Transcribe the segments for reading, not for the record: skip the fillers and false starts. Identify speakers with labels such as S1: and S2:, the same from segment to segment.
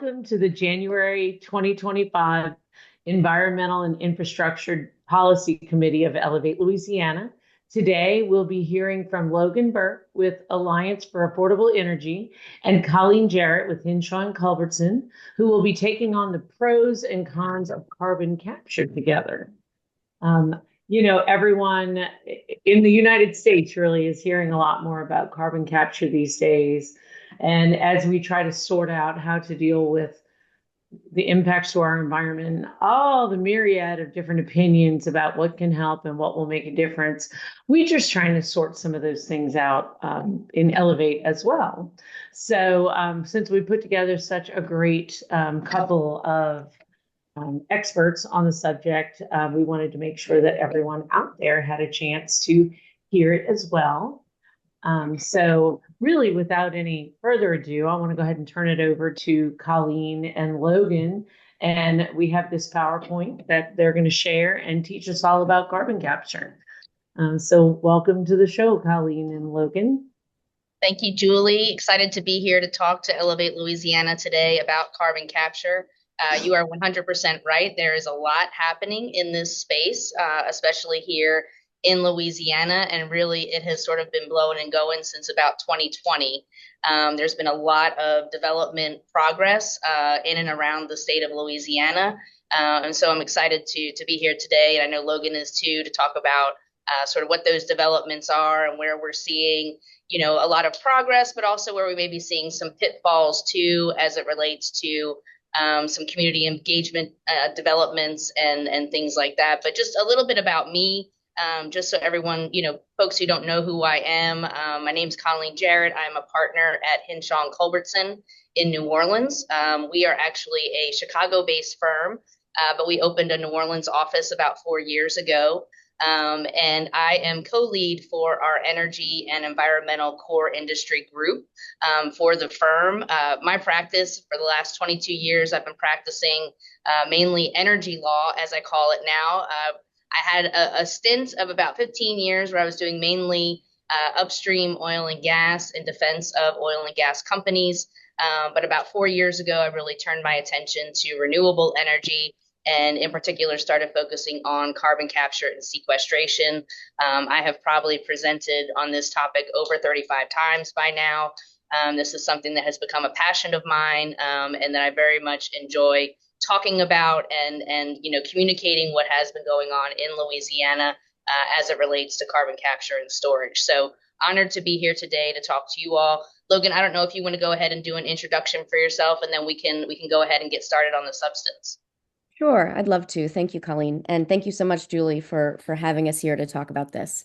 S1: welcome to the January 2025 Environmental and Infrastructure Policy Committee of Ellevate Louisiana. Today, we'll be hearing from Logan Burke with Alliance for Affordable Energy and Colleen Jarrott with Hinshaw and Culbertson, who will be taking on the pros and cons of carbon capture together. Everyone in the United States really is hearing a lot more about carbon capture these days. And as we try to sort out how to deal with the impacts to our environment, all the myriad of different opinions about what can help and what will make a difference, we're just trying to sort some of those things out in Ellevate as well. So since we put together such a great couple of experts on the subject, we wanted to make sure that everyone out there had a chance to hear it as well. So really, without any further ado, I want to go ahead and turn it over to Colleen and Logan. And we have this PowerPoint that they're going to share and teach us all about carbon capture. So welcome to the show, Colleen and Logan.
S2: Thank you, Julie. Excited to be here to talk to Ellevate Louisiana today about carbon capture. You are 100% right. There is a lot happening in this space, especially here in Louisiana, and really it has sort of been blowing and going since about 2020. There's been a lot of development progress in and around the state of Louisiana, and so I'm excited to be here today, and I know Logan is too, to talk about sort of what those developments are and where we're seeing a lot of progress, but also where we may be seeing some pitfalls too as it relates to some community engagement developments and things like that. But just a little bit about me, just so everyone, folks who don't know who I am. My name's Colleen Jarrott. I'm a partner at Hinshaw and Culbertson in New Orleans. We are actually a Chicago-based firm, but we opened a New Orleans office about 4 years ago. And I am co-lead for our energy and environmental core industry group for the firm. My practice for the last 22 years, I've been practicing mainly energy law, as I call it now. I had a stint of about 15 years where I was doing mainly upstream oil and gas in defense of oil and gas companies. But about 4 years ago, I really turned my attention to renewable energy, and in particular started focusing on carbon capture and sequestration. I have probably presented on this topic over 35 times by now. This is something that has become a passion of mine, and that I very much enjoy talking about and communicating what has been going on in Louisiana as it relates to carbon capture and storage. So honored to be here today to talk to you all. Logan, I don't know if you want to go ahead and do an introduction for yourself, and then we can go ahead and get started on the substance.
S3: Sure, I'd love to. Thank you, Colleen. And thank you so much, Julie, for having us here to talk about this.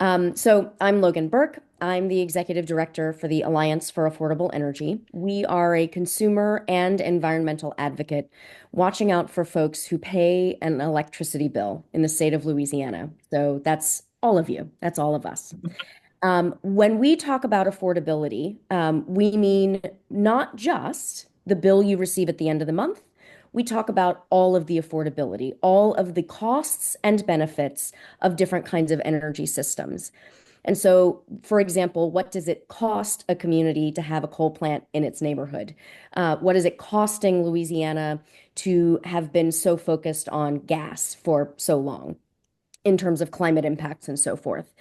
S3: So I'm Logan Burke. I'm the Executive Director for the Alliance for Affordable Energy. We are a consumer and environmental advocate watching out for folks who pay an electricity bill in the state of Louisiana. So that's all of you. That's all of us. When we talk about affordability, we mean not just the bill you receive at the end of the month. We talk about all of the affordability, all of the costs and benefits of different kinds of energy systems. And so, for example, what does it cost a community to have a coal plant in its neighborhood? What is it costing Louisiana to have been so focused on gas for so long in terms of climate impacts and so forth?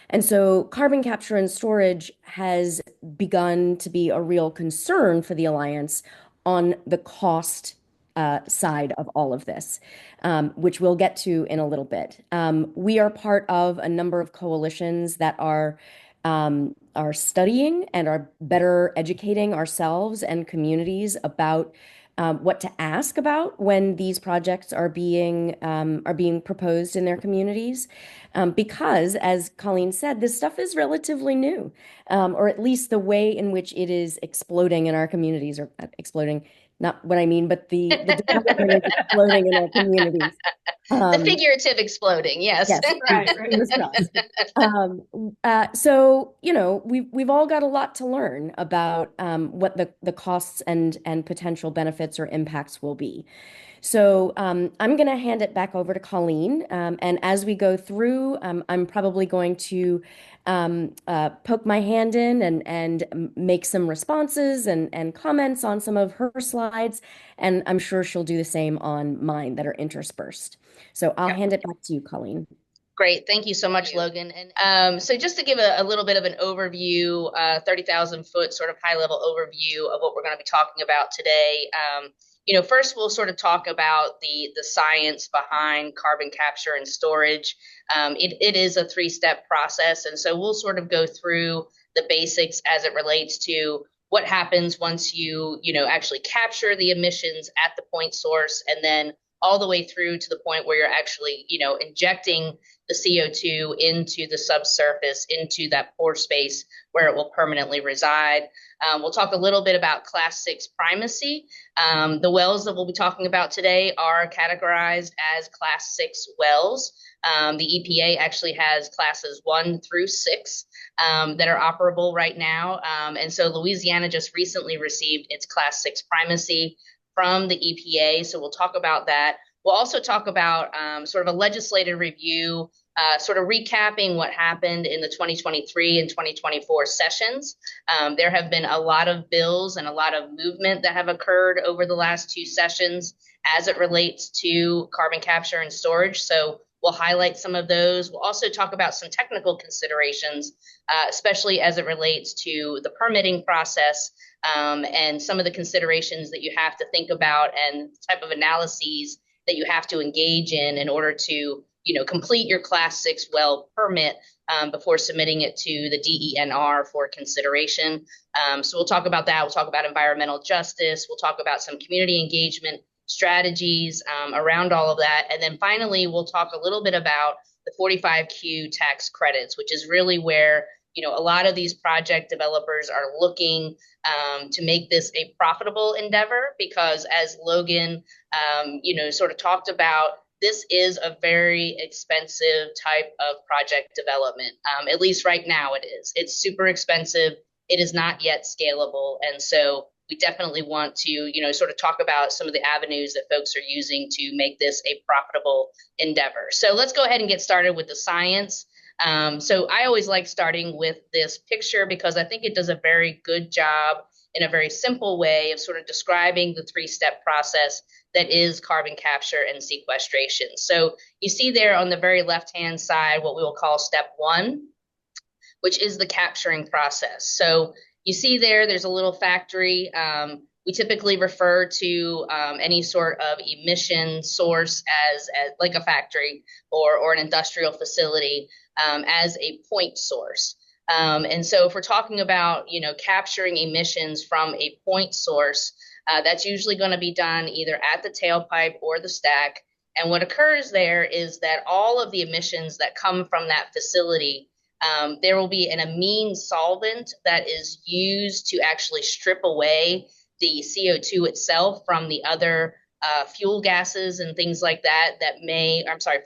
S3: And so carbon capture and storage has begun to be a real concern for the Alliance on the cost side of all of this, which we'll get to in a little bit. We are part of a number of coalitions that are studying and are better educating ourselves and communities about what to ask about when these projects are being proposed in their communities, because, as Colleen said, this stuff is relatively new, or at least the way in which it is exploding in our communities, or exploding. Not what I mean, but the development is exploding in our communities.
S2: The figurative exploding, yes.
S3: Yes, right. So, we've all got a lot to learn about what the costs and potential benefits or impacts will be. So I'm going to hand it back over to Colleen. And as we go through, I'm probably going to poke my hand in and make some responses and comments on some of her slides. And I'm sure she'll do the same on mine that are interspersed. So I'll hand it back to you, Colleen.
S2: Great. Thank you so much, Logan. And so just to give a little bit of an overview, 30,000 foot sort of high level overview of what we're going to be talking about today. First we'll sort of talk about the science behind carbon capture and storage. It is a three-step process. And so we'll sort of go through the basics as it relates to what happens once you actually capture the emissions at the point source, and then all the way through to the point where you're actually, injecting the CO2 into the subsurface, into that pore space where it will permanently reside. We'll talk a little bit about Class 6 primacy. The wells that we'll be talking about today are categorized as Class 6 wells. The EPA actually has classes 1 through 6 that are operable right now. And so Louisiana just recently received its Class 6 primacy from the EPA. So we'll talk about that. We'll also talk about sort of a legislative review, sort of recapping what happened in the 2023 and 2024 sessions. There have been a lot of bills and a lot of movement that have occurred over the last 2 sessions as it relates to carbon capture and storage. So we'll highlight some of those. We'll also talk about some technical considerations, especially as it relates to the permitting process, and some of the considerations that you have to think about and type of analyses that you have to engage in order to, complete your Class 6 well permit before submitting it to the DENR for consideration. So we'll talk about that. We'll talk about environmental justice. We'll talk about some community engagement strategies around all of that. And then finally, we'll talk a little bit about the 45Q tax credits, which is really where a lot of these project developers are looking to make this a profitable endeavor, because as Logan, sort of talked about, this is a very expensive type of project development. At least right now it is. It's super expensive. It is not yet scalable. And so we definitely want to, sort of talk about some of the avenues that folks are using to make this a profitable endeavor. So let's go ahead and get started with the science. So I always like starting with this picture because I think it does a very good job in a very simple way of sort of describing the 3-step process that is carbon capture and sequestration. So you see there on the very left-hand side what we will call step 1, which is the capturing process. So you see there's a little factory. We typically refer to any sort of emission source as like a factory or an industrial facility as a point source. And so if we're talking about, capturing emissions from a point source, that's usually going to be done either at the tailpipe or the stack. And what occurs there is that all of the emissions that come from that facility, there will be an amine solvent that is used to actually strip away the CO2 itself from the other fuel gases and things like that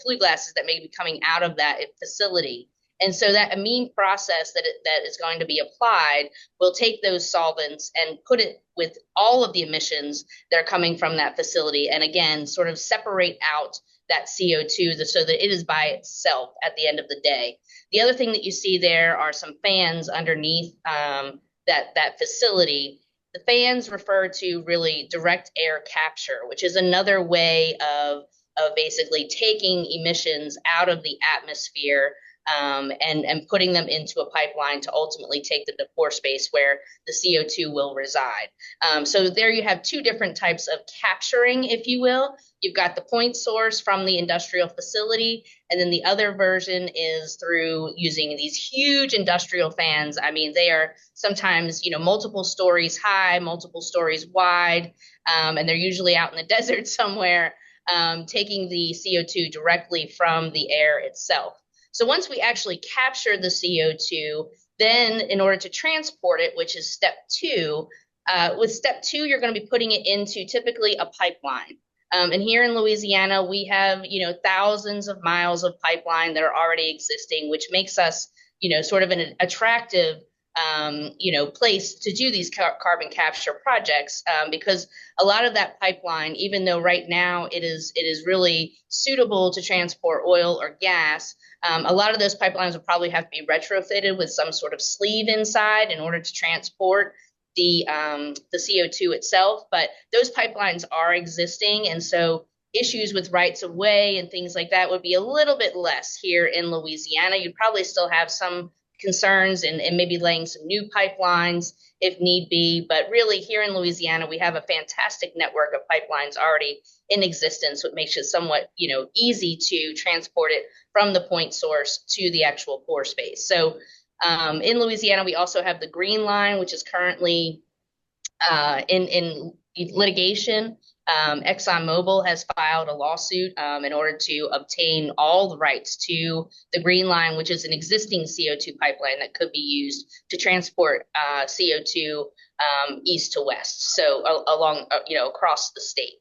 S2: flue gases that may be coming out of that facility. And so that amine process that is going to be applied will take those solvents and put it with all of the emissions that are coming from that facility. And again, sort of separate out that CO2 so that it is by itself at the end of the day. The other thing that you see there are some fans underneath that facility. The fans refer to really direct air capture, which is another way of basically taking emissions out of the atmosphere and putting them into a pipeline to ultimately take them to pore space where the CO2 will reside. So there you have 2 different types of capturing, if you will. You've got the point source from the industrial facility, and then the other version is through using these huge industrial fans. I mean, they are sometimes, multiple stories high, multiple stories wide, and they're usually out in the desert somewhere, taking the CO2 directly from the air itself. So once we actually capture the CO2, then in order to transport it, which is step 2, with step 2, you're going to be putting it into typically a pipeline. And here in Louisiana, we have, thousands of miles of pipeline that are already existing, which makes us, sort of an attractive place to do these carbon capture projects, because a lot of that pipeline, even though right now it is really suitable to transport oil or gas, a lot of those pipelines will probably have to be retrofitted with some sort of sleeve inside in order to transport the CO2 itself. But those pipelines are existing, and so issues with rights of way and things like that would be a little bit less here in Louisiana. You'd probably still have some concerns and maybe laying some new pipelines if need be. But really, here in Louisiana, we have a fantastic network of pipelines already in existence, which makes it somewhat, easy to transport it from the point source to the actual pore space. So in Louisiana, we also have the Green Line, which is currently in litigation. ExxonMobil has filed a lawsuit in order to obtain all the rights to the Green Line, which is an existing CO2 pipeline that could be used to transport CO2 east to west, so along, across the state.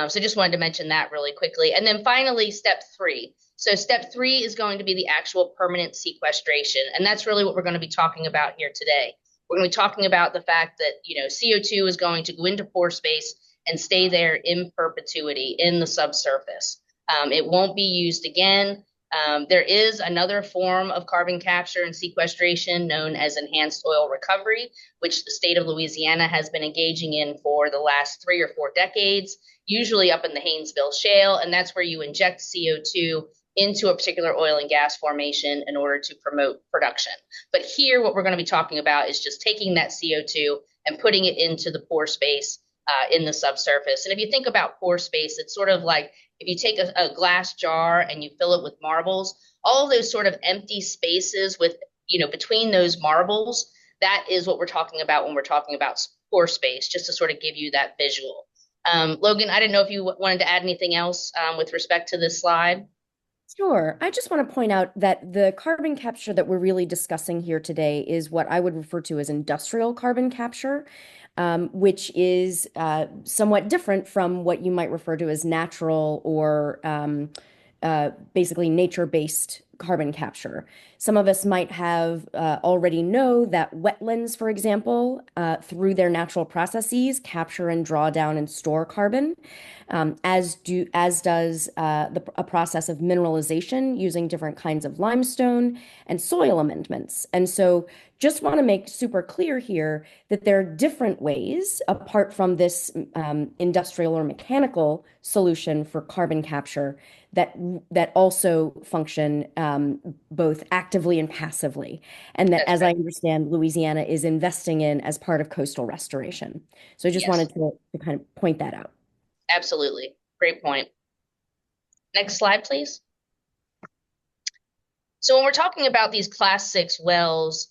S2: So just wanted to mention that really quickly. And then finally, step 3. So step 3 is going to be the actual permanent sequestration, and that's really what we're going to be talking about here today. We're going to be talking about the fact that, CO2 is going to go into pore space and stay there in perpetuity in the subsurface. It won't be used again. There is another form of carbon capture and sequestration known as enhanced oil recovery, which the state of Louisiana has been engaging in for the last 3 or 4 decades, usually up in the Haynesville Shale, and that's where you inject CO2 into a particular oil and gas formation in order to promote production. But here, what we're going to be talking about is just taking that CO2 and putting it into the pore space in the subsurface. And if you think about pore space, it's sort of like if you take a glass jar and you fill it with marbles, all of those sort of empty spaces with, between those marbles, that is what we're talking about when we're talking about pore space, just to sort of give you that visual. Logan, I didn't know if you wanted to add anything else with respect to this slide.
S3: Sure. I just want to point out that the carbon capture that we're really discussing here today is what I would refer to as industrial carbon capture, which is somewhat different from what you might refer to as natural or basically nature-based carbon capture. Some of us might have already know that wetlands, for example, through their natural processes, capture and draw down and store carbon, as does a process of mineralization using different kinds of limestone and soil amendments. And so just want to make super clear here that there are different ways, apart from this industrial or mechanical solution for carbon capture, that also function both actively and passively, and that, as I understand, Louisiana is investing in as part of coastal restoration. So I just wanted to kind of point that out.
S2: Absolutely. Great point. Next slide, please. So when we're talking about these class 6 wells,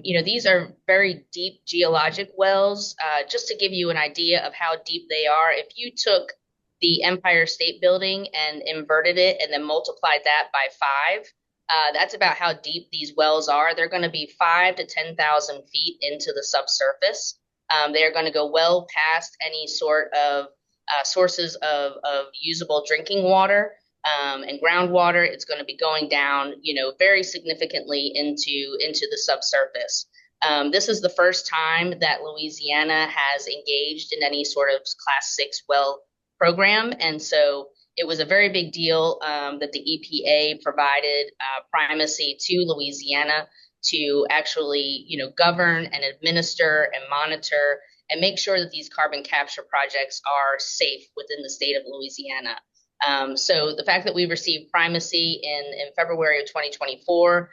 S2: these are very deep geologic wells. Just to give you an idea of how deep they are, if you took the Empire State Building and inverted it and then multiplied that by 5, that's about how deep these wells are. They're going to be 5,000 to 10,000 feet into the subsurface. They're going to go well past any sort of sources of usable drinking water and groundwater. It's going to be going down, very significantly into the subsurface. This is the first time that Louisiana has engaged in any sort of class 6 well program, and so it was a very big deal that the EPA provided primacy to Louisiana to actually, govern and administer and monitor and make sure that these carbon capture projects are safe within the state of Louisiana. So the fact that we received primacy in February of 2024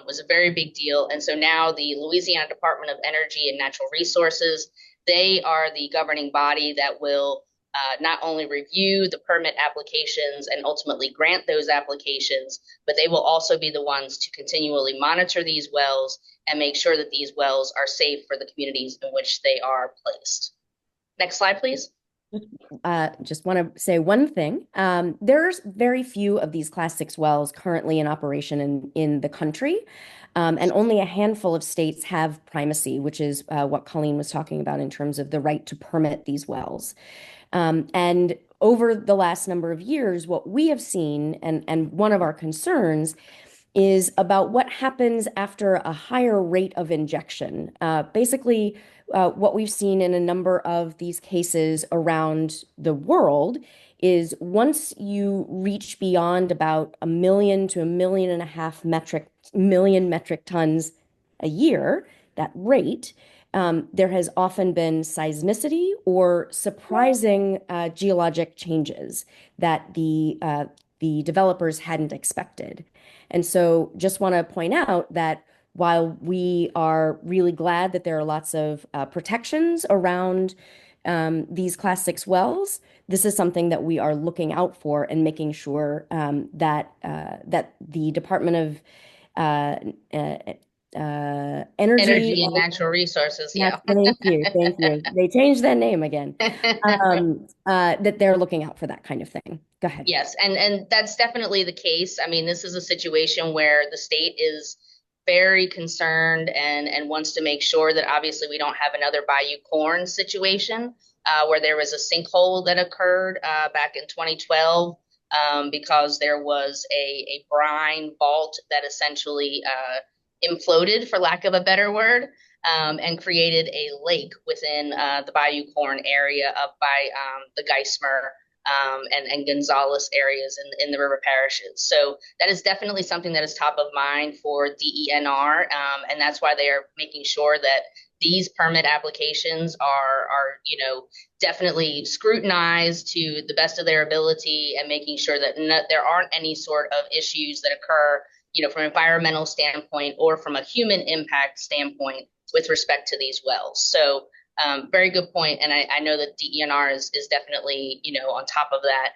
S2: was a very big deal. And so now the Louisiana Department of Energy and Natural Resources, they are the governing body that will not only review the permit applications and ultimately grant those applications, but they will also be the ones to continually monitor these wells and make sure that these wells are safe for the communities in which they are placed. Next slide, please.
S3: Just want to say one thing. There's very few of these class 6 wells currently in operation in the country, and only a handful of states have primacy, which is what Colleen was talking about in terms of the right to permit these wells. And over the last number of years, what we have seen, and one of our concerns, is about what happens after a higher rate of injection. Basically, what we've seen in a number of these cases around the world is once you reach beyond about 1 million to 1.5 million metric tons a year, that rate, there has often been seismicity or surprising geologic changes that the developers hadn't expected. And so just want to point out that while we are really glad that there are lots of protections around these Class 6 wells, this is something that we are looking out for and making sure that the Department of uh, uh,
S2: Energy
S3: Energy.
S2: and natural resources.
S3: Yes,
S2: Yeah.
S3: thank you, thank you. They changed that name again. That they're looking out for that kind of thing. Go ahead.
S2: Yes, and that's definitely the case. I mean, this is a situation where the state is very concerned and wants to make sure that obviously we don't have another Bayou Corn situation where there was a sinkhole that occurred back in 2012 because there was a brine vault that essentially imploded, for lack of a better word, and created a lake within the Bayou Corn area up by the Geismar and Gonzales areas in the river parishes. So that is definitely something that is top of mind for DENR, and that's why they are making sure that these permit applications are definitely scrutinized to the best of their ability and making sure that there aren't any sort of issues that occur, from an environmental standpoint or from a human impact standpoint with respect to these wells. So very good point, and I know that DENR is definitely on top of that.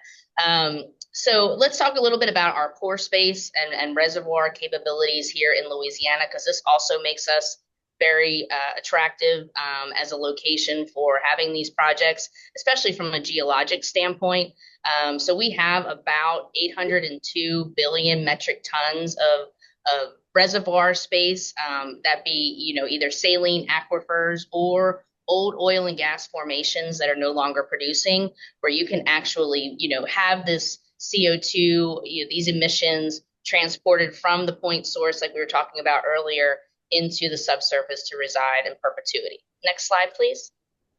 S2: So let's talk a little bit about our pore space and reservoir capabilities here in Louisiana, because this also makes us very attractive as a location for having these projects, especially from a geologic standpoint. So we have about 802 billion metric tons of reservoir space, that be either saline aquifers or old oil and gas formations that are no longer producing, where you can actually have this CO2, these emissions transported from the point source, like we were talking about earlier, into the subsurface to reside in perpetuity. Next slide, please.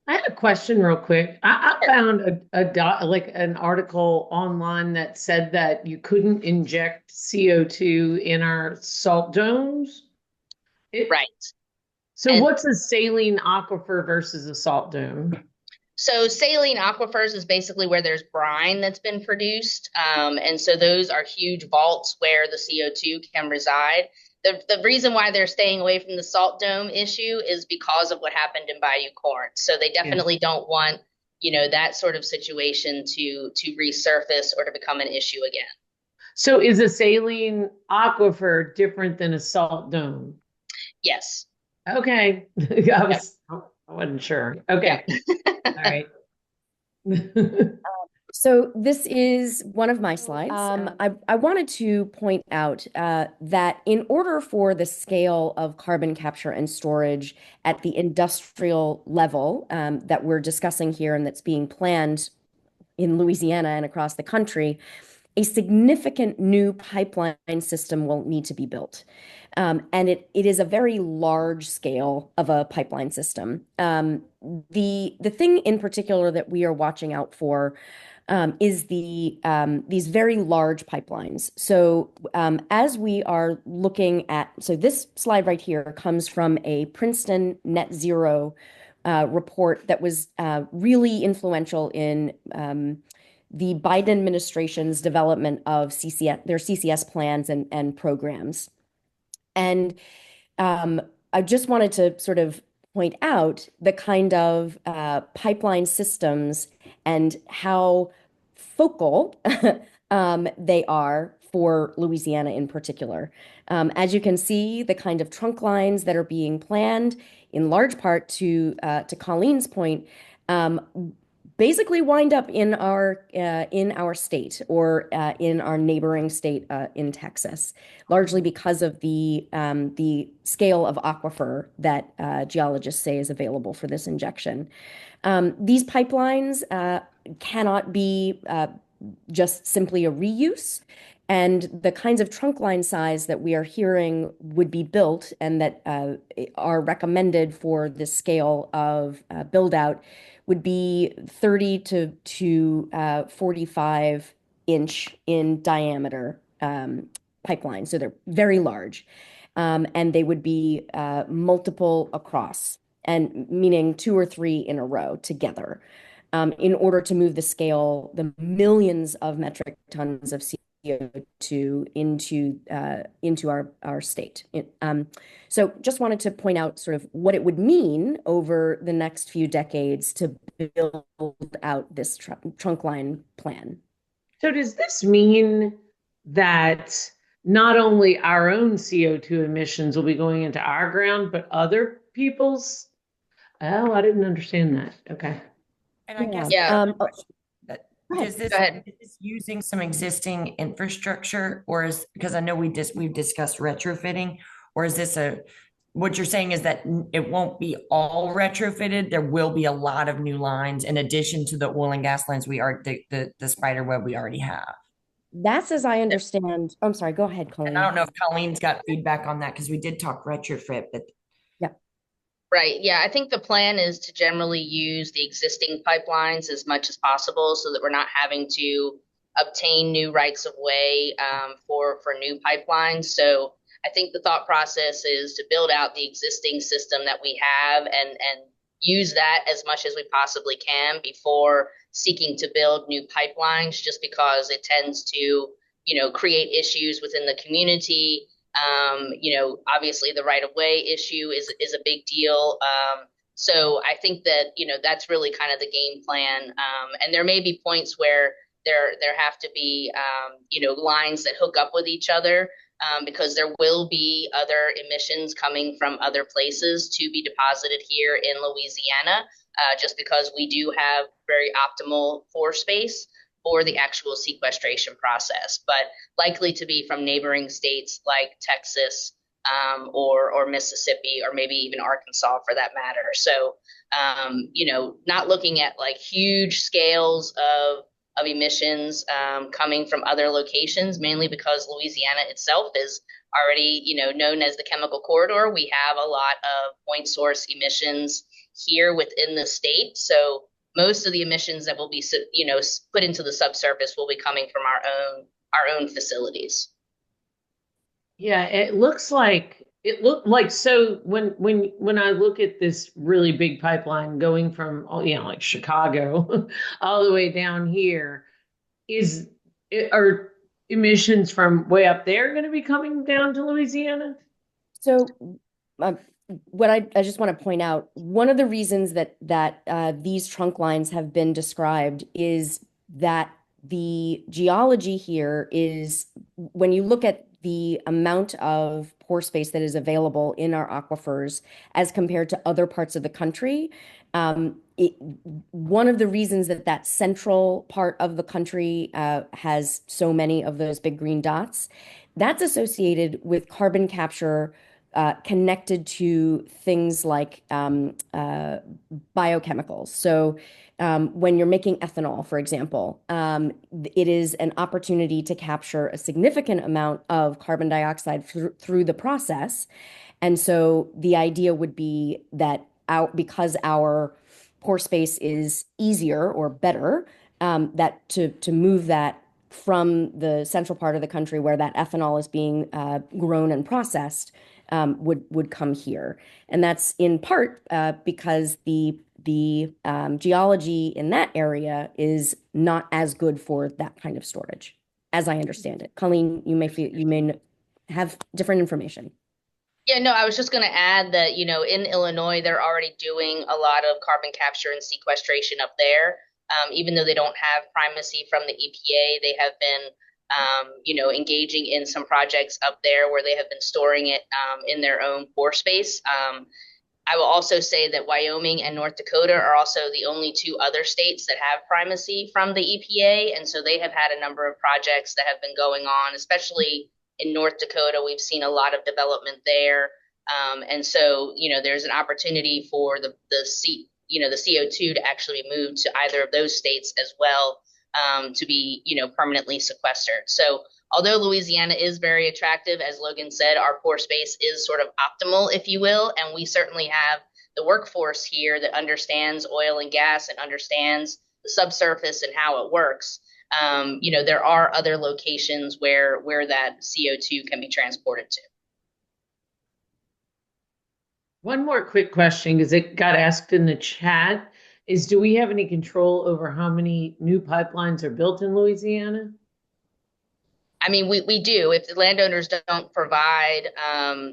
S1: I had a question real quick. I found like an article online that said that you couldn't inject CO2 in our salt domes.
S2: Right.
S1: So what's a saline aquifer versus a salt dome?
S2: So saline aquifers is basically where there's brine that's been produced. And so those are huge vaults where the CO2 can reside. The reason why they're staying away from the salt dome issue is because of what happened in Bayou Corn. So they definitely don't want, that sort of situation to resurface or to become an issue again.
S1: So is a saline aquifer different than a salt dome?
S2: Yes.
S1: Okay. I wasn't sure. Okay. All right.
S3: So this is one of my slides. I wanted to point out that in order for the scale of carbon capture and storage at the industrial level that we're discussing here and that's being planned in Louisiana and across the country, a significant new pipeline system will need to be built. And it is a very large scale of a pipeline system. The thing in particular that we are watching out for is these very large pipelines. So as we are looking at, so this slide right here comes from a Princeton net zero report that was really influential in the Biden administration's development of their CCS plans and programs. And I just wanted to sort of point out the kind of pipeline systems and how focal they are for Louisiana in particular. As you can see, the kind of trunk lines that are being planned, in large part to Colleen's point, basically wind up in our state or in our neighboring state in Texas, largely because of the scale of aquifer that geologists say is available for this injection. These pipelines cannot be just simply a reuse. And the kinds of trunk line size that we are hearing would be built and that are recommended for the scale of build out would be 30 to 45 inch in diameter pipelines. So they're very large. And they would be multiple across, and meaning two or three in a row together, in order to move the scale, the millions of metric tons of CO2 into our state. So just wanted to point out sort of what it would mean over the next few decades to build out this trunk line plan.
S1: So does this mean that not only our own CO2 emissions will be going into our ground, but other people's? Oh, I didn't understand that. Okay.
S4: And I guess
S2: Yeah.
S4: that
S3: Go ahead.
S4: is this
S2: Go ahead.
S4: is this using some existing infrastructure, or is, because I know we've discussed retrofitting, or is this what you're saying is that it won't be all retrofitted? There will be a lot of new lines in addition to the oil and gas lines the spider web we already have.
S3: That's as I understand. I'm sorry, go ahead, Colleen.
S4: And I don't know if Colleen's got feedback on that, because we did talk retrofit, but
S3: Yeah.
S2: Right. Yeah. I think the plan is to generally use the existing pipelines as much as possible so that we're not having to obtain new rights of way for new pipelines. So I think the thought process is to build out the existing system that we have and use that as much as we possibly can before seeking to build new pipelines, just because it tends to, create issues within the community. Obviously the right of way issue is a big deal. So I think that, that's really kind of the game plan. And there may be points where there have to be, lines that hook up with each other, because there will be other emissions coming from other places to be deposited here in Louisiana, just because we do have very optimal pore space for the actual sequestration process, but likely to be from neighboring states like Texas, or Mississippi, or maybe even Arkansas for that matter. So, not looking at like huge scales of emissions coming from other locations, mainly because Louisiana itself is already, known as the chemical corridor. We have a lot of point source emissions here within the state. So most of the emissions that will be, put into the subsurface will be coming from our own facilities.
S1: Yeah, it looked like so when I look at this really big pipeline going from like Chicago all the way down here, are emissions from way up there going to be coming down to Louisiana?
S3: So, what I just want to point out, one of the reasons that these trunk lines have been described is that the geology here is, when you look at the amount of pore space that is available in our aquifers as compared to other parts of the country, one of the reasons that central part of the country has so many of those big green dots, that's associated with carbon capture connected to things like biochemicals. So when you're making ethanol, for example, it is an opportunity to capture a significant amount of carbon dioxide through the process. And so the idea would be that because our pore space is easier or better, that to move that from the central part of the country where that ethanol is being grown and processed would come here. And that's in part because the geology in that area is not as good for that kind of storage, as I understand it. Colleen, you may have different information.
S2: Yeah, no, I was just going to add that, in Illinois, they're already doing a lot of carbon capture and sequestration up there. Even though they don't have primacy from the EPA, they have been engaging in some projects up there where they have been storing it in their own pore space. I will also say that Wyoming and North Dakota are also the only two other states that have primacy from the EPA. And so they have had a number of projects that have been going on, especially in North Dakota. We've seen a lot of development there. And so, there's an opportunity for the CO2 to actually be moved to either of those states as well, to be, permanently sequestered. So although Louisiana is very attractive, as Logan said, our pore space is sort of optimal, if you will, and we certainly have the workforce here that understands oil and gas and understands the subsurface and how it works. There are other locations where that CO2 can be transported to.
S1: One more quick question, because it got asked in the chat, is do we have any control over how many new pipelines are built in Louisiana?
S2: I mean, we do. If the landowners don't provide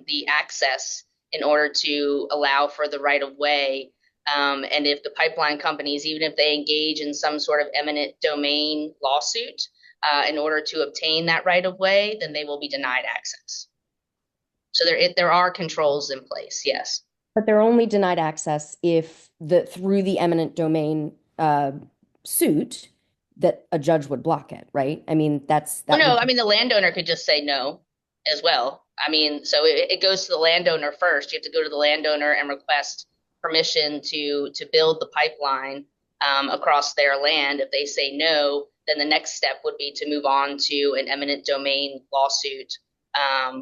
S2: the access in order to allow for the right of way, and if the pipeline companies, even if they engage in some sort of eminent domain lawsuit in order to obtain that right of way, then they will be denied access. So there are controls in place, yes.
S3: But they're only denied access if through the eminent domain suit that a judge would block it, right? I mean,
S2: I mean, the landowner could just say no as well. I mean, so it goes to the landowner first. You have to go to the landowner and request permission to build the pipeline across their land. If they say no, then the next step would be to move on to an eminent domain lawsuit,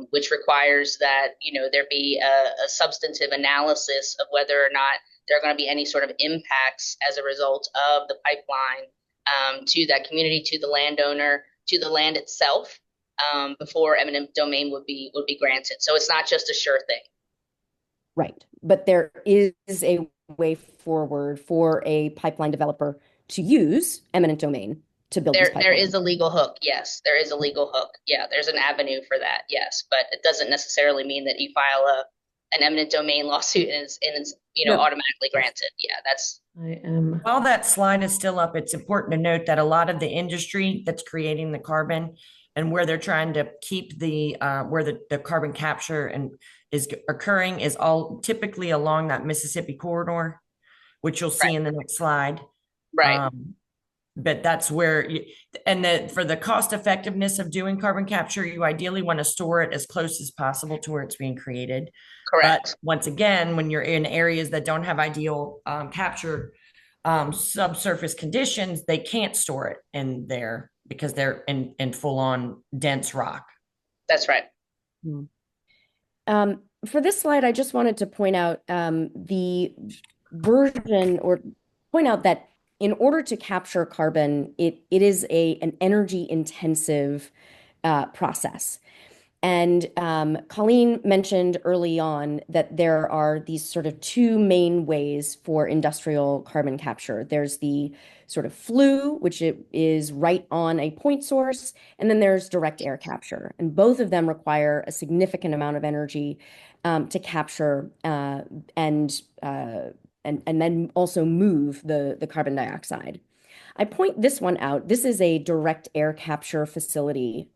S2: which requires that there be a substantive analysis of whether or not there are going to be any sort of impacts as a result of the pipeline to that community, to the landowner, to the land itself, before eminent domain would be granted. So it's not just a sure thing.
S3: Right. But there is a way forward for a pipeline developer to use eminent domain to build this pipeline.
S2: There is a legal hook. Yes, there is a legal hook. Yeah, there's an avenue for that. Yes, but it doesn't necessarily mean that you file an eminent domain lawsuit and it's automatically granted. Yeah, that's.
S4: While that slide is still up, it's important to note that a lot of the industry that's creating the carbon and where they're trying to keep the where the carbon capture and is occurring is all typically along that Mississippi corridor, which you'll see in the next slide.
S2: Right.
S4: But that's where for the cost effectiveness of doing carbon capture, you ideally want to store it as close as possible to where it's being created.
S2: Correct.
S4: But once again, when you're in areas that don't have ideal capture subsurface conditions, they can't store it in there because they're in full on dense rock.
S2: That's right.
S3: For this slide, I just wanted to point out the version or point out that in order to capture carbon, it is an energy intensive process. And Colleen mentioned early on that there are these sort of two main ways for industrial carbon capture. There's the sort of flue, which is right on a point source, and then there's direct air capture. And both of them require a significant amount of energy to capture and then also move the carbon dioxide. I point this one out. This is a direct air capture facility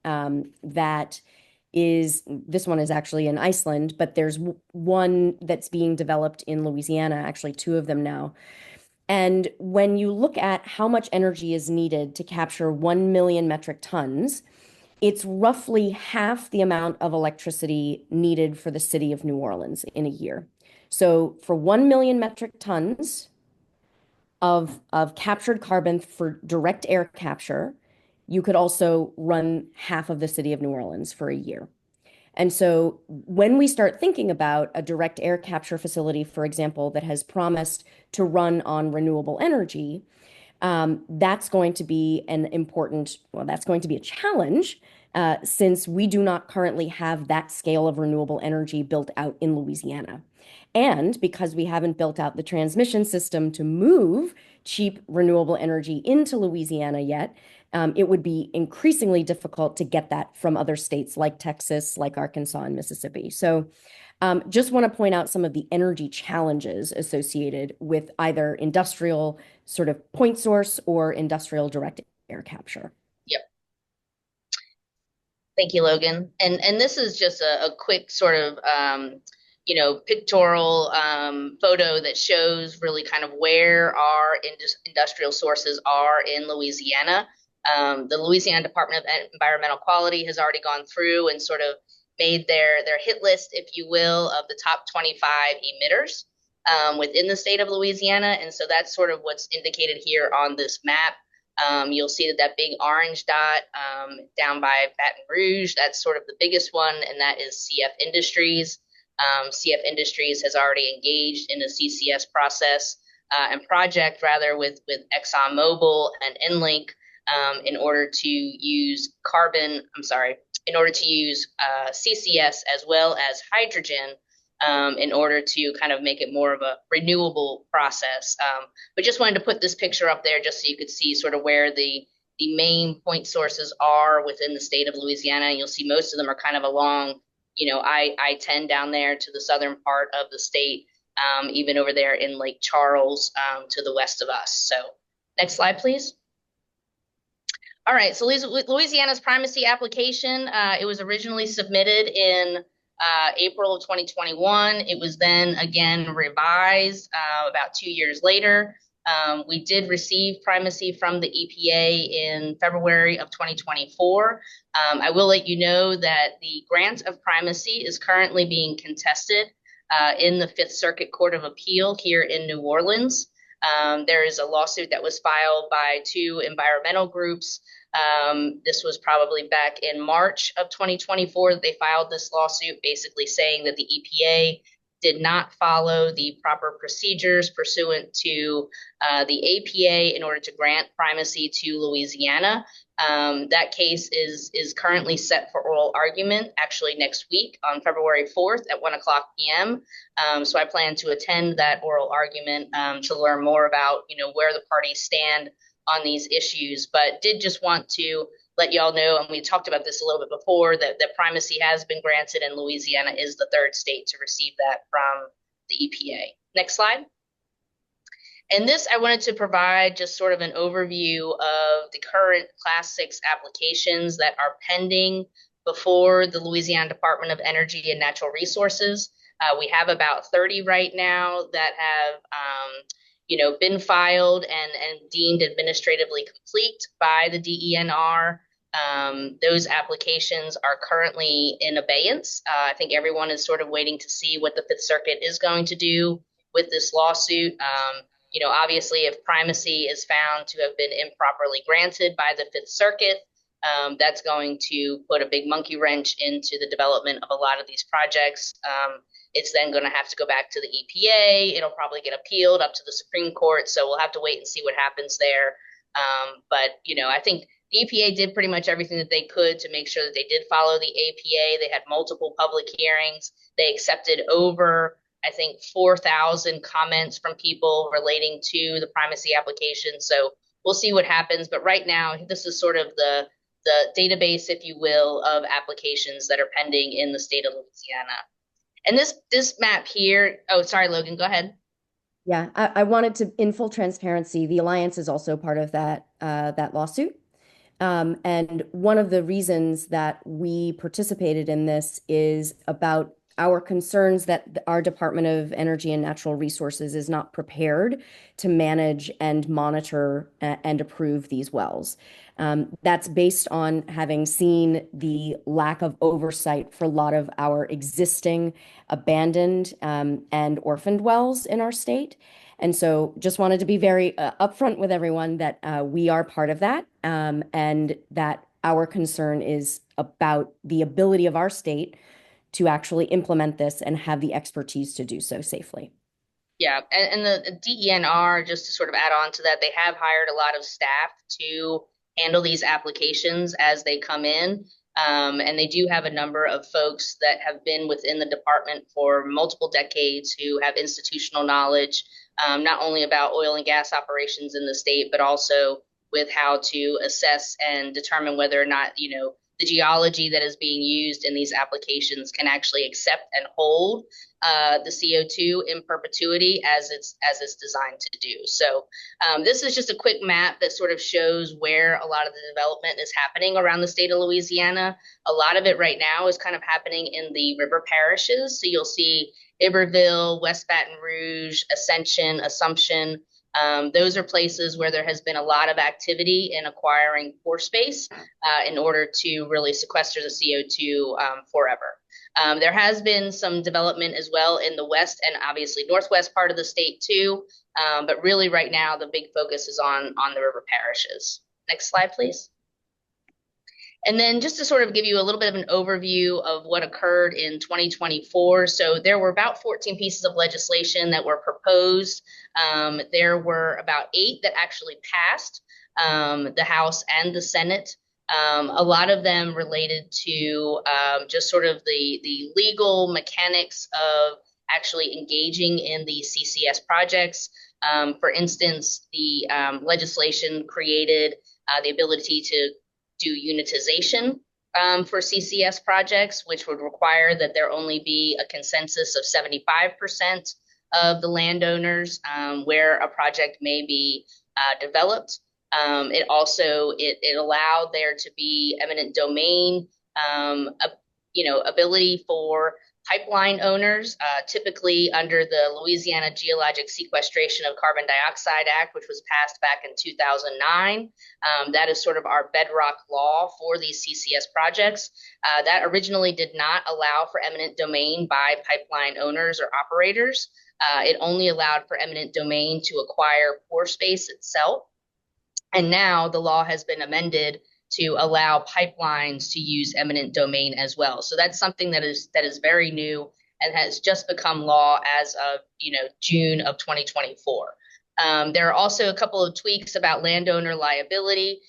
S3: this one is actually in Iceland, but there's one that's being developed in Louisiana, actually two of them now. And when you look at how much energy is needed to capture 1 million metric tons, it's roughly half the amount of electricity needed for the city of New Orleans in a year. So for 1 million metric tons of captured carbon for direct air capture, you could also run half of the city of New Orleans for a year. And so when we start thinking about a direct air capture facility, for example, that has promised to run on renewable energy, that's going to be that's going to be a challenge since we do not currently have that scale of renewable energy built out in Louisiana. And because we haven't built out the transmission system to move cheap renewable energy into Louisiana yet, it would be increasingly difficult to get that from other states like Texas, like Arkansas and Mississippi. So just want to point out some of the energy challenges associated with either industrial sort of point source or industrial direct air capture.
S2: Yep. Thank you, Logan. And this is just a quick sort of pictorial photo that shows really kind of where our industrial sources are in Louisiana. The Louisiana Department of Environmental Quality has already gone through and sort of made their hit list, if you will, of the top 25 emitters within the state of Louisiana. And so that's sort of what's indicated here on this map. You'll see that big orange dot down by Baton Rouge, that's sort of the biggest one, and that is CF Industries. CF Industries has already engaged in a CCS process and project rather with ExxonMobil and EnLink in order to use CCS as well as hydrogen in order to kind of make it more of a renewable process. But just wanted to put this picture up there just so you could see sort of where the main point sources are within the state of Louisiana. And you'll see most of them are kind of along, I-10 down there to the southern part of the state, even over there in Lake Charles to the west of us. So next slide, please. All right, so Louisiana's primacy application, it was originally submitted in April of 2021. It was then again revised about 2 years later. We did receive primacy from the EPA in February of 2024. I will let you know that the grant of primacy is currently being contested in the Fifth Circuit Court of Appeal here in New Orleans. There is a lawsuit that was filed by two environmental groups. This was probably back in March of 2024 that they filed this lawsuit, basically saying that the EPA did not follow the proper procedures pursuant to the APA in order to grant primacy to Louisiana. That case is currently set for oral argument actually next week on February 4th at 1 o'clock p.m. So I plan to attend that oral argument to learn more about, where the parties stand on these issues, but did just want to let y'all know, and we talked about this a little bit before, that primacy has been granted and Louisiana is the third state to receive that from the EPA. Next slide. And this, I wanted to provide just sort of an overview of the current Class 6 applications that are pending before the Louisiana Department of Energy and Natural Resources. We have about 30 right now that have been filed and deemed administratively complete by the DENR. Those applications are currently in abeyance. I think everyone is sort of waiting to see what the Fifth Circuit is going to do with this lawsuit. Obviously, if primacy is found to have been improperly granted by the Fifth Circuit, that's going to put a big monkey wrench into the development of a lot of these projects. It's then going to have to go back to the EPA. It'll probably get appealed up to the Supreme Court. So we'll have to wait and see what happens there. But I think the EPA did pretty much everything that they could to make sure that they did follow the APA. They had multiple public hearings. They accepted over, I think, 4,000 comments from people relating to the primacy application. So we'll see what happens. But right now, this is sort of the database, if you will, of applications that are pending in the state of Louisiana. And this map here, oh, sorry, Logan, go ahead.
S3: Yeah, I wanted to, in full transparency, the Alliance is also part of that lawsuit. And one of the reasons that we participated in this is about our concerns that our Department of Energy and Natural Resources is not prepared to manage and monitor and approve these wells. That's based on having seen the lack of oversight for a lot of our existing abandoned and orphaned wells in our state. And so just wanted to be very upfront with everyone that we are part of that and that our concern is about the ability of our state to actually implement this and have the expertise to do so safely.
S2: Yeah, and the DENR, just to sort of add on to that, they have hired a lot of staff to handle these applications as they come in. And they do have a number of folks that have been within the department for multiple decades who have institutional knowledge, not only about oil and gas operations in the state, but also with how to assess and determine whether or not, the geology that is being used in these applications can actually accept and hold the CO2 in perpetuity as it's designed to do. So this is just a quick map that sort of shows where a lot of the development is happening around the state of Louisiana. A lot of it right now is kind of happening in the river parishes. So you'll see Iberville, West Baton Rouge, Ascension, Assumption. Those are places where there has been a lot of activity in acquiring pore space in order to really sequester the CO2 forever. There has been some development as well in the west and obviously northwest part of the state too. But really right now, the big focus is on the river parishes. Next slide, please. And then just to sort of give you a little bit of an overview of what occurred in 2024. So there were about 14 pieces of legislation that were proposed. There were about 8 that actually passed the House and the Senate. A lot of them related to just sort of the legal mechanics of actually engaging in the CCS projects. For instance, the legislation created the ability to do unitization for CCS projects, which would require that there only be a consensus of 75% of the landowners where a project may be developed. It also it allowed there to be eminent domain, ability for pipeline owners, typically under the Louisiana Geologic Sequestration of Carbon Dioxide Act, which was passed back in 2009. That is sort of our bedrock law for these CCS projects. That originally did not allow for eminent domain by pipeline owners or operators. It only allowed for eminent domain to acquire pore space itself. And now the law has been amended to allow pipelines to use eminent domain as well. So that's something that is very new and has just become law as of June of 2024. There are also a couple of tweaks about landowner liability.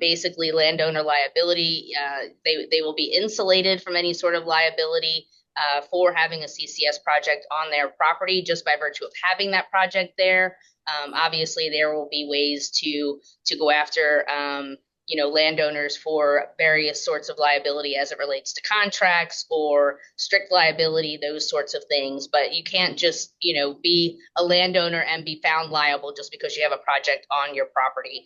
S2: Basically, landowner liability, they will be insulated from any sort of liability for having a CCS project on their property just by virtue of having that project there. Obviously, there will be ways to go after landowners for various sorts of liability as it relates to contracts or strict liability, those sorts of things. But you can't just, be a landowner and be found liable just because you have a project on your property.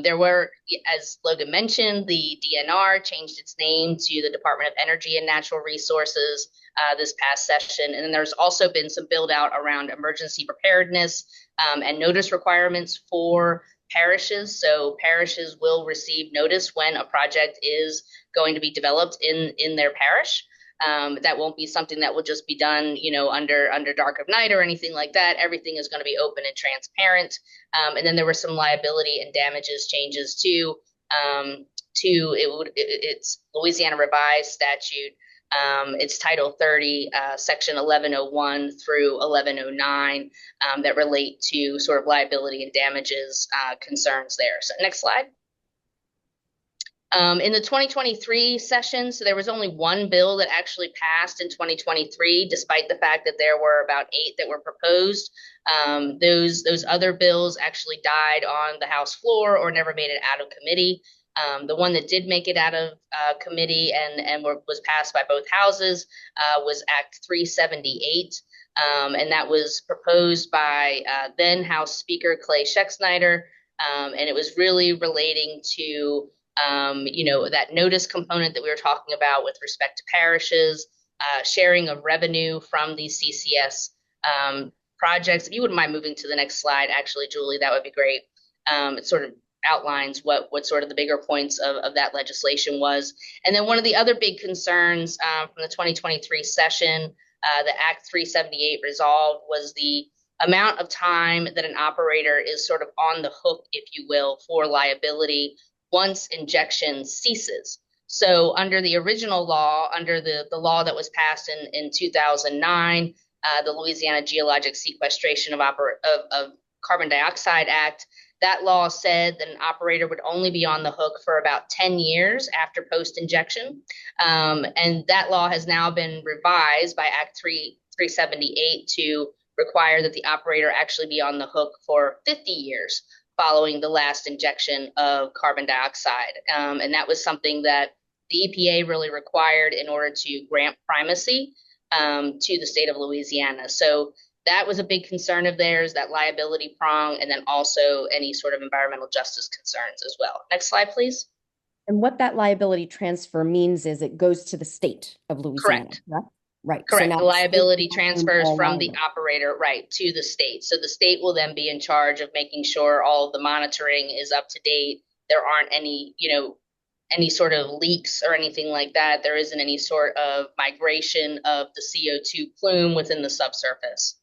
S2: There were, as Logan mentioned, the DNR changed its name to the Department of Energy and Natural Resources this past session. And then there's also been some build out around emergency preparedness and notice requirements for parishes. So parishes will receive notice when a project is going to be developed in their parish. That won't be something that will just be done, under dark of night or anything like that. Everything is going to be open and transparent. And then there were some liability and damages changes too. It's Louisiana Revised Statute. It's Title 30, Section 1101 through 1109 that relate to sort of liability and damages concerns there. So next slide. In the 2023 session, so there was only one bill that actually passed in 2023, despite the fact that there were about 8 that were proposed. Those other bills actually died on the House floor or never made it out of committee. The one that did make it out of committee and was passed by both houses was Act 378. And that was proposed by then House Speaker Clay Schexnayder. And it was really relating to, that notice component that we were talking about with respect to parishes, sharing of revenue from these CCS projects. If you wouldn't mind moving to the next slide, actually, Julie, that would be great. It sort of outlines what sort of the bigger points of that legislation was. And then one of the other big concerns from the 2023 session, the Act 378 resolved, was the amount of time that an operator is sort of on the hook, if you will, for liability once injection ceases. So under the original law, under the law that was passed in 2009, the Louisiana Geologic Sequestration of Carbon Dioxide Act, that law said that an operator would only be on the hook for about 10 years after post-injection. And that law has now been revised by Act 378 to require that the operator actually be on the hook for 50 years following the last injection of carbon dioxide. And that was something that the EPA really required in order to grant primacy to the state of Louisiana. So that was a big concern of theirs, that liability prong, and then also any sort of environmental justice concerns as well. Next slide, please.
S3: And what that liability transfer means is it goes to the state of Louisiana.
S2: Correct.
S3: Right.
S2: Correct.
S3: So
S2: the liability transfers from the operator, right, to the state. So the state will then be in charge of making sure all of the monitoring is up to date. There aren't any, any sort of leaks or anything like that. There isn't any sort of migration of the CO2 plume within the subsurface.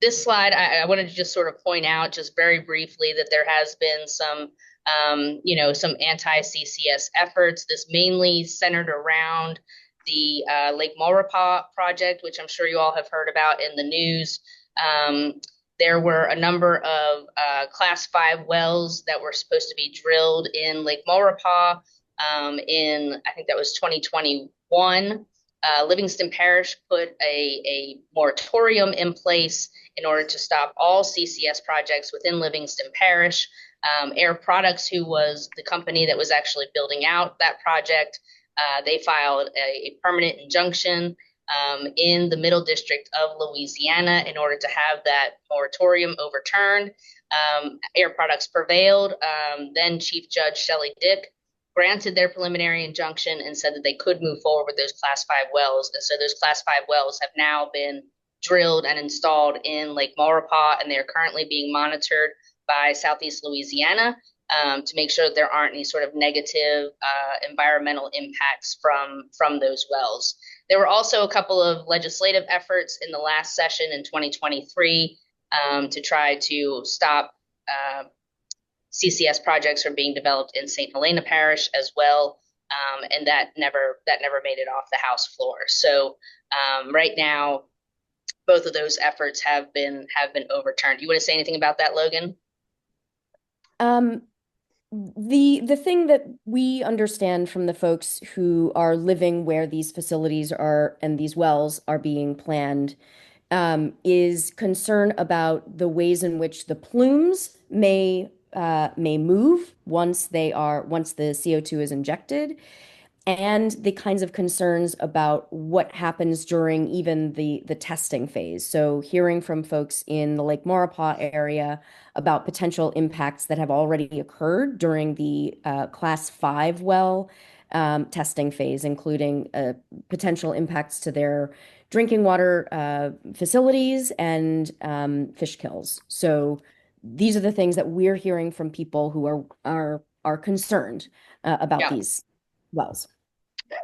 S2: this slide, I wanted to just sort of point out just very briefly that there has been some, some anti-CCS efforts. This mainly centered around the Lake Maurepas project, which I'm sure you all have heard about in the news. There were a number of Class 5 wells that were supposed to be drilled in Lake Maurepas I think that was 2021. Livingston Parish put a moratorium in place in order to stop all CCS projects within Livingston Parish. Air Products, who was the company that was actually building out that project, they filed a permanent injunction in the Middle District of Louisiana in order to have that moratorium overturned. Air Products prevailed. Then Chief Judge Shelley Dick granted their preliminary injunction and said that they could move forward with those Class 5 wells. And so those Class 5 wells have now been drilled and installed in Lake Maurepas, and they're currently being monitored by Southeast Louisiana to make sure that there aren't any sort of negative environmental impacts from those wells. There were also a couple of legislative efforts in the last session in 2023 to try to stop CCS projects from being developed in St. Helena Parish as well, and that never made it off the House floor. So right now, both of those efforts have been overturned. You want to say anything about that, Logan?
S3: The thing that we understand from the folks who are living where these facilities are and these wells are being planned is concern about the ways in which the plumes may move once the CO2 is injected, and the kinds of concerns about what happens during even the testing phase. So hearing from folks in the Lake Maurepas area about potential impacts that have already occurred during the Class 5 well testing phase, including potential impacts to their drinking water facilities and fish kills. So these are the things that we're hearing from people who are concerned about these wells.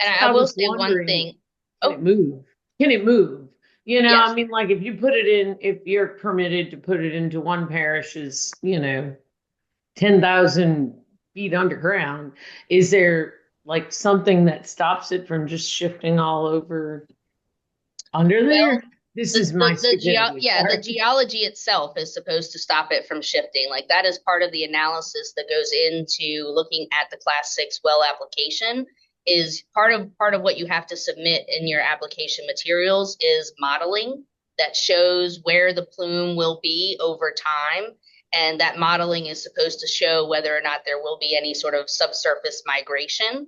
S2: And I will say one thing.
S1: Can it move? Can it move? You know,
S2: Yes.
S1: I mean, like if you put it in, if you're permitted to put it into one parish's, 10,000 feet underground, is there like something that stops it from just shifting all over under there?
S2: Well,
S1: This is my stupidity.
S2: the geology itself is supposed to stop it from shifting. Like that is part of the analysis that goes into looking at the Class 6 well application. Is part of what you have to submit in your application materials is modeling that shows where the plume will be over time. And that modeling is supposed to show whether or not there will be any sort of subsurface migration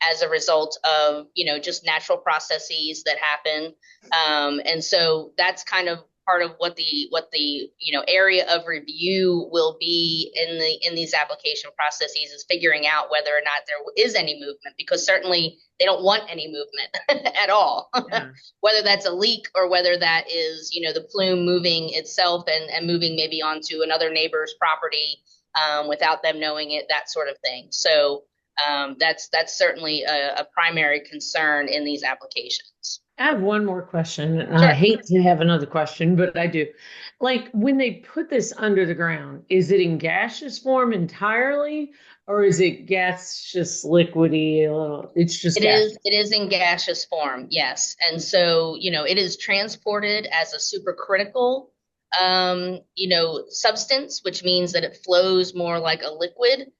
S2: as a result of, just natural processes that happen. And so that's kind of part of what the area of review will be in these application processes is figuring out whether or not there is any movement, because certainly they don't want any movement at all. Yeah. Whether that's a leak or whether that is the plume moving itself and moving maybe onto another neighbor's property without them knowing it, that sort of thing. So that's certainly a primary concern in these applications.
S1: I have one more question.
S2: Sure.
S1: I hate to have another question, but I do. Like when they put this under the ground, is it in gaseous form entirely, or is it gaseous liquidy? It's just
S2: It is in gaseous form, yes. And so, it is transported as a supercritical, substance, which means that it flows more like a liquid.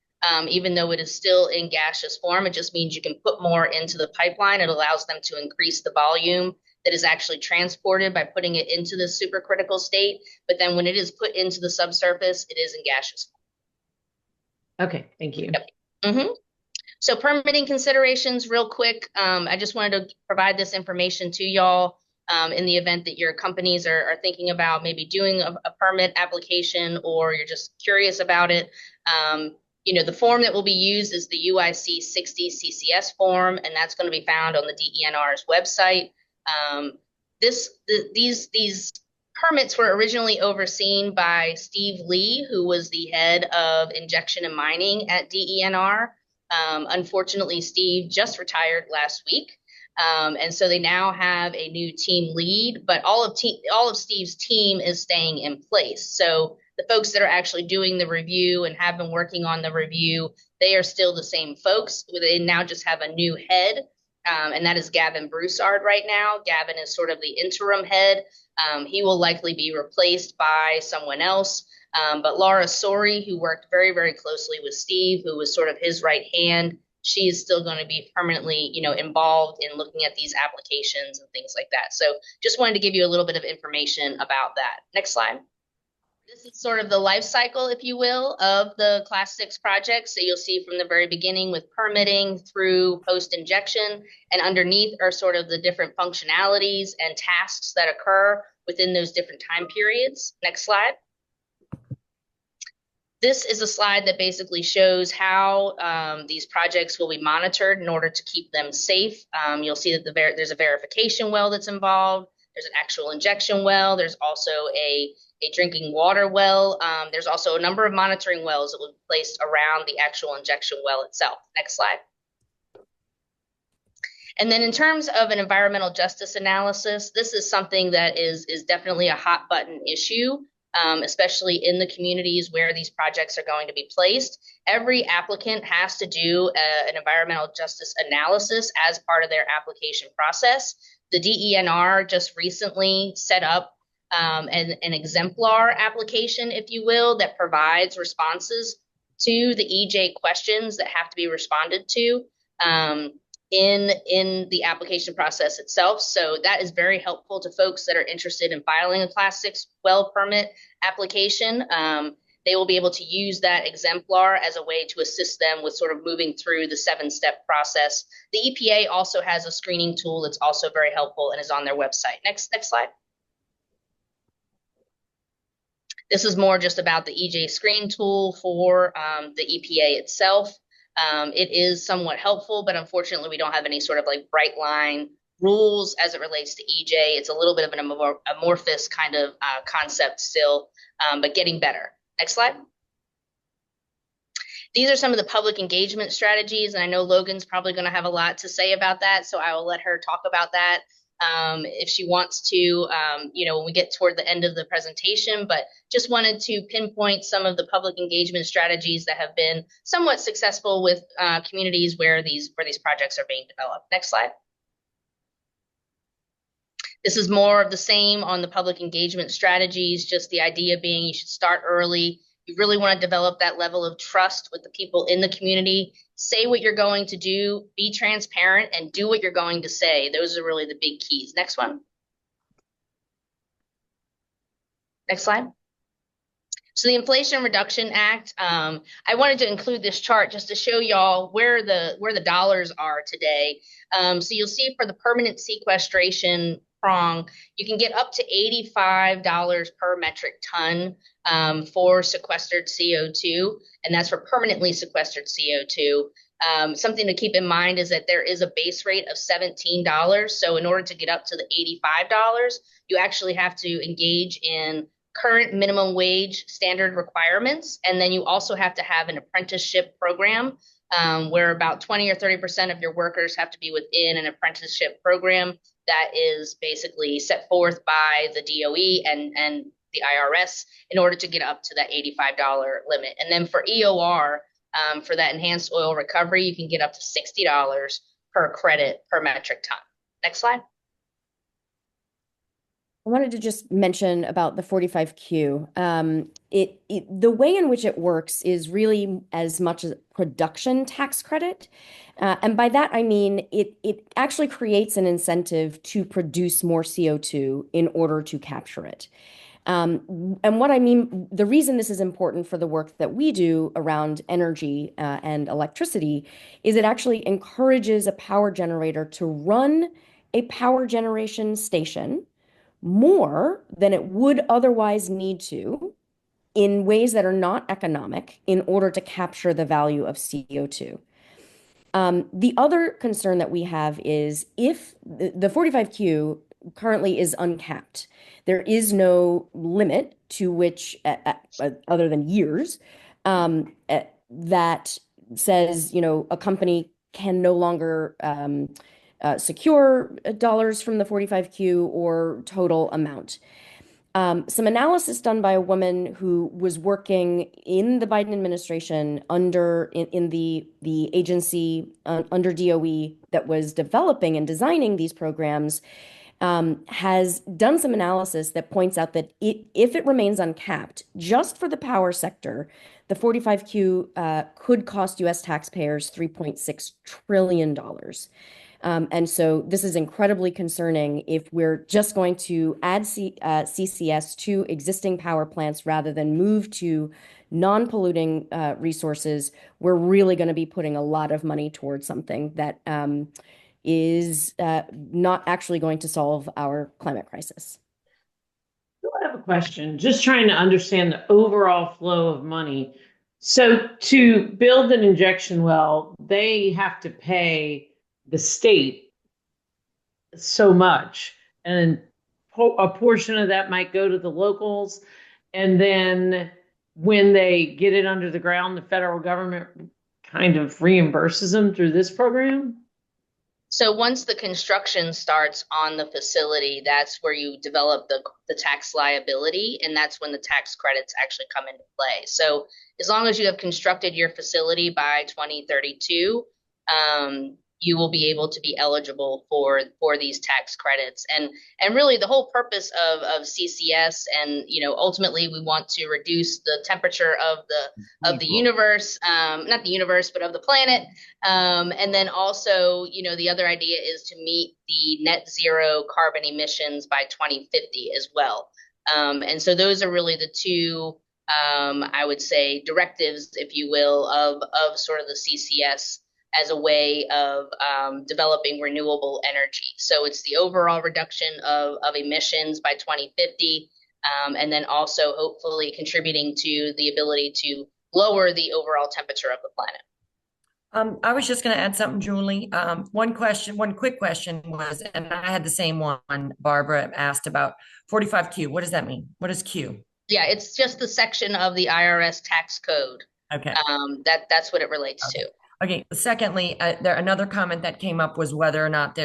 S2: Even though it is still in gaseous form, it just means you can put more into the pipeline. It allows them to increase the volume that is actually transported by putting it into the supercritical state. But then when it is put into the subsurface, it is in gaseous form.
S1: Okay, thank you.
S2: Yep. Mm-hmm. So permitting considerations real quick. I just wanted to provide this information to y'all in the event that your companies are thinking about maybe doing a permit application, or you're just curious about it. The form that will be used is the UIC 60 CCS form, and that's going to be found on the DENR's website. These permits were originally overseen by Steve Lee, who was the head of injection and mining at DENR. Unfortunately, Steve just retired last week. And so they now have a new team lead, but all of Steve's team is staying in place. So the folks that are actually doing the review and have been working on the review, they are still the same folks. They now just have a new head, and that is Gavin Broussard right now. Gavin is sort of the interim head. He will likely be replaced by someone else. But Laura Sori, who worked very, very closely with Steve, who was sort of his right hand, she is still going to be permanently, involved in looking at these applications and things like that. So just wanted to give you a little bit of information about that. Next slide. This is sort of the life cycle, if you will, of the Class 6 project. So you'll see from the very beginning with permitting through post-injection, and underneath are sort of the different functionalities and tasks that occur within those different time periods. Next slide. This is a slide that basically shows how these projects will be monitored in order to keep them safe. You'll see that there's a verification well that's involved. There's an actual injection well. There's also a drinking water well. There's also a number of monitoring wells that will be placed around the actual injection well itself. Next slide. And then in terms of an environmental justice analysis, this is something that is definitely a hot button issue. Especially in the communities where these projects are going to be placed. Every applicant has to do an environmental justice analysis as part of their application process. The DENR just recently set up an exemplar application, if you will, that provides responses to the EJ questions that have to be responded to in the application process itself. So that is very helpful to folks that are interested in filing a Class 6 well permit application. They will be able to use that exemplar as a way to assist them with sort of moving through the 7-step process. The EPA also has a screening tool that's also very helpful and is on their website. Next slide. This is more just about the EJ screen tool for the EPA itself. It is somewhat helpful, but unfortunately we don't have any sort of like bright line rules as it relates to EJ. It's a little bit of an amorphous kind of concept still, but getting better. Next slide. These are some of the public engagement strategies, and I know Logan's probably going to have a lot to say about that, so I will let her talk about that if she wants to, when we get toward the end of the presentation, but just wanted to pinpoint some of the public engagement strategies that have been somewhat successful with communities where these projects are being developed. Next slide. This is more of the same on the public engagement strategies, just the idea being you should start early. You really want to develop that level of trust with the people in the community. Say what you're going to do, be transparent, and do what you're going to say. Those are really the big keys. Next one. Next slide. So the Inflation Reduction Act, I wanted to include this chart just to show y'all where the dollars are today. So you'll see for the permanent sequestration prong, you can get up to $85 per metric ton for sequestered CO2, and that's for permanently sequestered CO2. Something to keep in mind is that there is a base rate of $17. So in order to get up to the $85, you actually have to engage in current minimum wage standard requirements. And then you also have to have an apprenticeship program where about 20 or 30% of your workers have to be within an apprenticeship program that is basically set forth by the DOE and the IRS in order to get up to that $85 limit. And then for EOR, for that enhanced oil recovery, you can get up to $60 per credit per metric ton. Next slide.
S3: I wanted to just mention about the 45Q. The way in which it works is really as much as a production tax credit. And by that, I mean, it actually creates an incentive to produce more CO2 in order to capture it. And what I mean, the reason this is important for the work that we do around energy and electricity is it actually encourages a power generator to run a power generation station more than it would otherwise need to in ways that are not economic in order to capture the value of CO2. The other concern that we have is if the 45Q currently is uncapped, there is no limit to which, other than years, that says, a company can no longer secure dollars from the 45Q or total amount. Some analysis done by a woman who was working in the Biden administration in the agency under DOE that was developing and designing these programs, has done some analysis that points out that if it remains uncapped, just for the power sector, the 45Q could cost U.S. taxpayers $3.6 trillion. And so this is incredibly concerning if we're just going to add CCS to existing power plants rather than move to non-polluting resources. We're really going to be putting a lot of money towards something that is not actually going to solve our climate crisis.
S1: I have a question, just trying to understand the overall flow of money. So to build an injection well, they have to pay the state so much, and a portion of that might go to the locals. And then when they get it under the ground, the federal government kind of reimburses them through this program.
S2: So once the construction starts on the facility, that's where you develop the tax liability, and that's when the tax credits actually come into play. So as long as you have constructed your facility by 2032, you will be able to be eligible for these tax credits. And really the whole purpose of CCS, and ultimately we want to reduce the temperature of the universe, not the universe, but of the planet. And then also, the other idea is to meet the net zero carbon emissions by 2050 as well. And so those are really the two, I would say, directives, if you will, of sort of the CCS as a way of developing renewable energy. So it's the overall reduction of emissions by 2050, and then also hopefully contributing to the ability to lower the overall temperature of the planet.
S4: I was just going to add something, Julie. One quick question was, and I had the same one, Barbara asked about 45Q. What does that mean? What is Q?
S2: Yeah, it's just the section of the IRS tax code.
S4: Okay.
S2: That's what it relates to.
S4: Okay. Secondly, another comment that came up was whether or not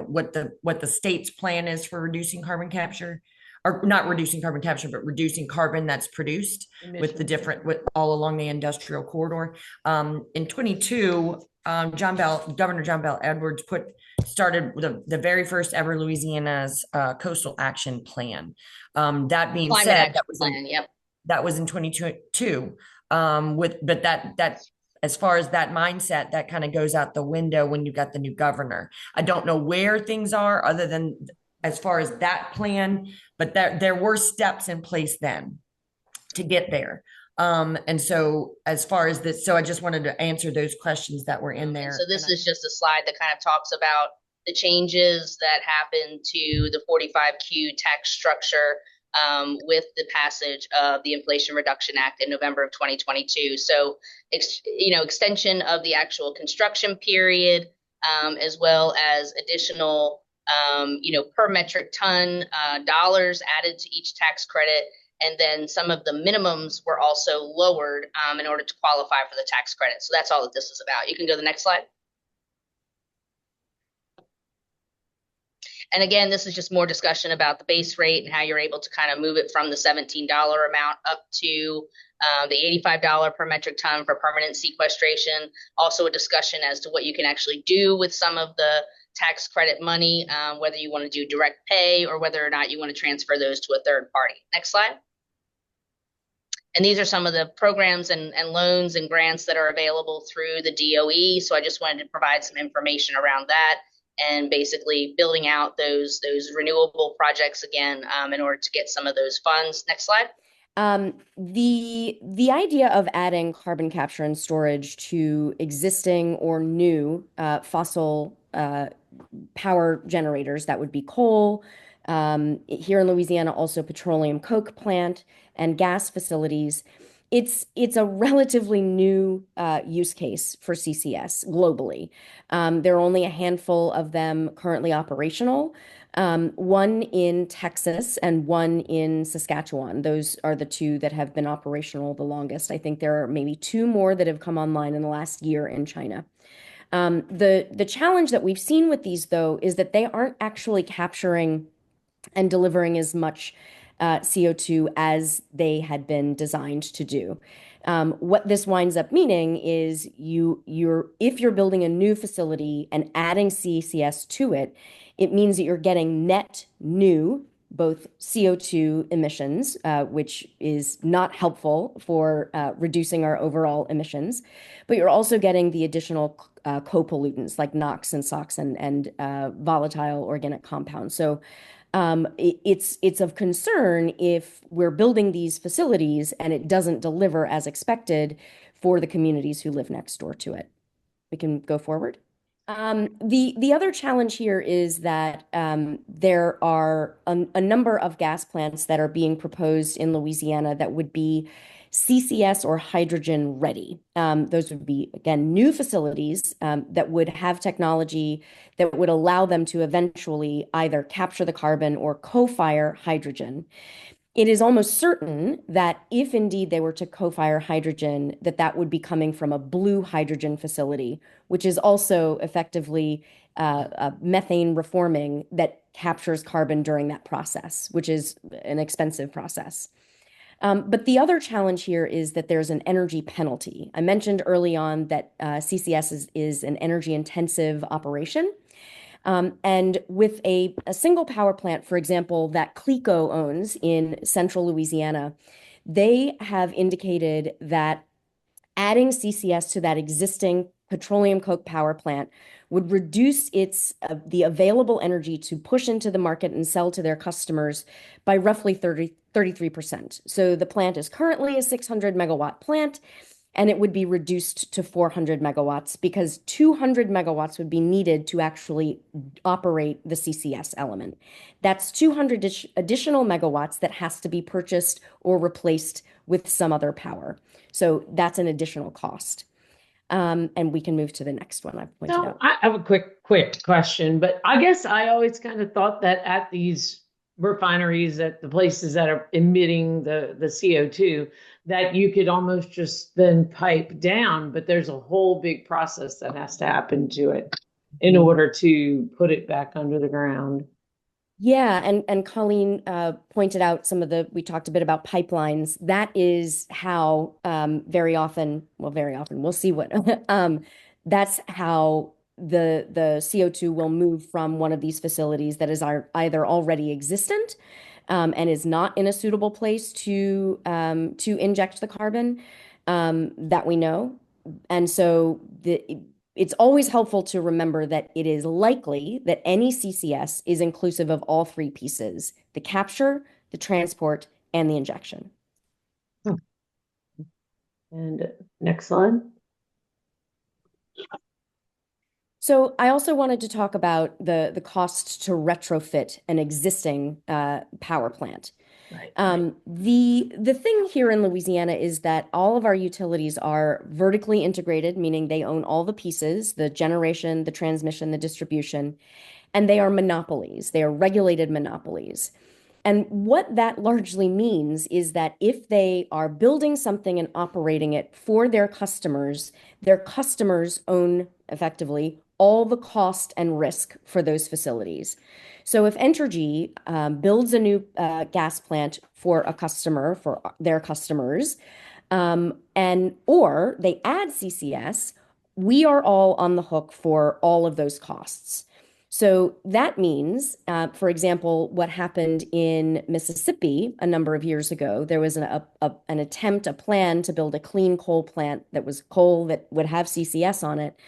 S4: what the state's plan is for reducing carbon capture, or not reducing carbon capture, but reducing carbon that's produced with all along the industrial corridor. In 22, Governor John Bell Edwards started the very first ever Louisiana's coastal action plan. That being
S2: Climate
S4: said, that was in 22. But that as far as that mindset, that kind of goes out the window when you got the new governor. I don't know where things are other than as far as that plan, but there were steps in place then to get there. And so as far as this, so I just wanted to answer those questions that were in there.
S2: So this is just a slide that kind of talks about the changes that happened to the 45Q tax structure with the passage of the Inflation Reduction Act in November of 2022. So, extension of the actual construction period, as well as additional, per metric ton dollars added to each tax credit. And then some of the minimums were also lowered in order to qualify for the tax credit. So that's all that this is about. You can go to the next slide. And again, this is just more discussion about the base rate and how you're able to kind of move it from the $17 amount up to the $85 per metric ton for permanent sequestration. Also a discussion as to what you can actually do with some of the tax credit money, whether you want to do direct pay or whether or not you want to transfer those to a third party. Next slide. And these are some of the programs and loans and grants that are available through the DOE. So I just wanted to provide some information around that, and basically building out those renewable projects again in order to get some of those funds. Next slide.
S3: The idea of adding carbon capture and storage to existing or new fossil power generators, that would be coal, here in Louisiana, also petroleum coke plant and gas facilities. It's a relatively new use case for CCS globally. There are only a handful of them currently operational, one in Texas and one in Saskatchewan. Those are the two that have been operational the longest. I think there are maybe two more that have come online in the last year in China. The challenge that we've seen with these, though, is that they aren't actually capturing and delivering as much CO2 as they had been designed to do. What this winds up meaning is if you're building a new facility and adding CCS to it, it means that you're getting net new both CO2 emissions, which is not helpful for reducing our overall emissions, but you're also getting the additional co-pollutants like NOx and SOx and volatile organic compounds. So it's of concern if we're building these facilities and it doesn't deliver as expected for the communities who live next door to it. We can go forward. The other challenge here is that there are a number of gas plants that are being proposed in Louisiana that would be CCS or hydrogen ready. Those would be, again, new facilities that would have technology that would allow them to eventually either capture the carbon or co-fire hydrogen. It is almost certain that if indeed they were to co-fire hydrogen, that would be coming from a blue hydrogen facility, which is also effectively methane reforming that captures carbon during that process, which is an expensive process. But the other challenge here is that there's an energy penalty. I mentioned early on that CCS is an energy intensive operation. And with a single power plant, for example, that CLECO owns in central Louisiana, they have indicated that adding CCS to that existing petroleum coke power plant would reduce the available energy to push into the market and sell to their customers by roughly 33%. So the plant is currently a 600 megawatt plant, and it would be reduced to 400 megawatts because 200 megawatts would be needed to actually operate the CCS element. That's 200 additional megawatts that has to be purchased or replaced with some other power. So that's an additional cost. And we can move to the next one I've pointed out.
S1: I have a quick question, but I guess I always kind of thought that at these refineries, at the places that are emitting the CO2, that you could almost just then pipe down, but there's a whole big process that has to happen to it in order to put it back under the ground.
S3: Yeah, and Colleen pointed out we talked a bit about pipelines. That is how very often, we'll see what, that's how the CO2 will move from one of these facilities that is either already existent and is not in a suitable place to inject the carbon that we know. And so it's always helpful to remember that it is likely that any CCS is inclusive of all three pieces: the capture, the transport, and the injection.
S1: And next slide.
S3: So I also wanted to talk about the cost to retrofit an existing power plant.
S1: Right.
S3: The thing here in Louisiana is that all of our utilities are vertically integrated, meaning they own all the pieces, the generation, the transmission, the distribution, and they are monopolies. They are regulated monopolies. And what that largely means is that if they are building something and operating it for their customers own effectively all the cost and risk for those facilities. So if Entergy builds a new gas plant for a customer, for their customers, or they add CCS, we are all on the hook for all of those costs. So that means, for example, what happened in Mississippi a number of years ago, there was a plan to build a clean coal plant that was coal that would have CCS on it.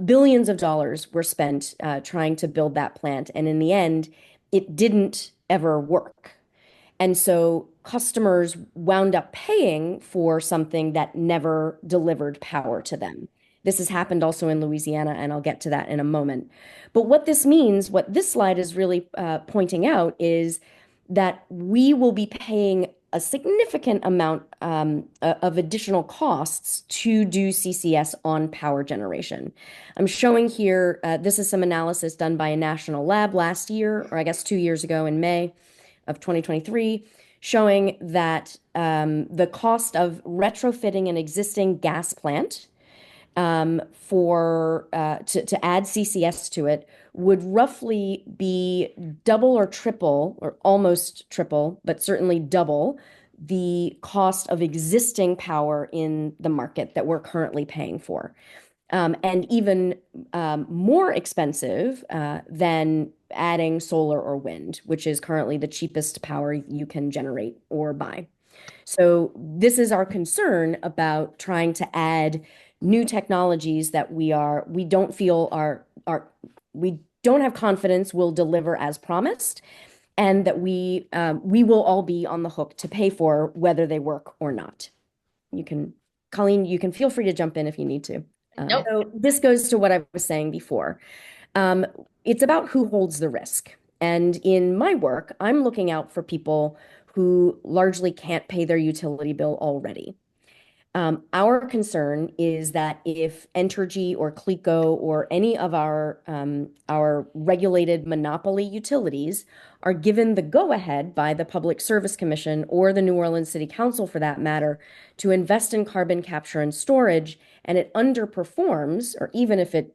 S3: Billions of dollars were spent trying to build that plant. And in the end, it didn't ever work. And so customers wound up paying for something that never delivered power to them. This has happened also in Louisiana, and I'll get to that in a moment. But what this means, what this slide is really pointing out, is that we will be paying a significant amount of additional costs to do CCS on power generation. I'm showing here, this is some analysis done by a national lab last year, or I guess 2 years ago in May of 2023, showing that the cost of retrofitting an existing gas plant to add CCS to it would roughly be double or triple, or almost triple, but certainly double the cost of existing power in the market that we're currently paying for. And even more expensive than adding solar or wind, which is currently the cheapest power you can generate or buy. So this is our concern about trying to add new technologies that we don't feel we don't have confidence will deliver as promised, and that we will all be on the hook to pay for whether they work or not. Colleen, you can feel free to jump in if you need to.
S2: Nope.
S3: So this goes to what I was saying before. It's about who holds the risk. And in my work, I'm looking out for people who largely can't pay their utility bill already. Our concern is that if Entergy or CLECO or any of our regulated monopoly utilities are given the go-ahead by the Public Service Commission or the New Orleans City Council, for that matter, to invest in carbon capture and storage, and it underperforms, or even if it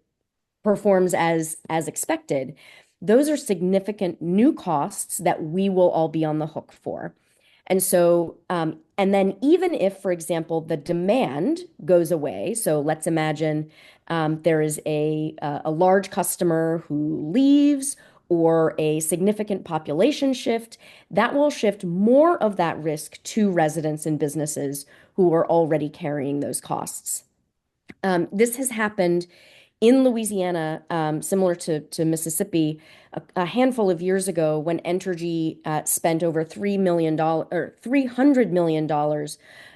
S3: performs as expected, those are significant new costs that we will all be on the hook for. And so, and then even if, for example, the demand goes away, so let's imagine there is a large customer who leaves, or a significant population shift, that will shift more of that risk to residents and businesses who are already carrying those costs. This has happened in Louisiana, similar to Mississippi, a handful of years ago, when Entergy spent over $300 million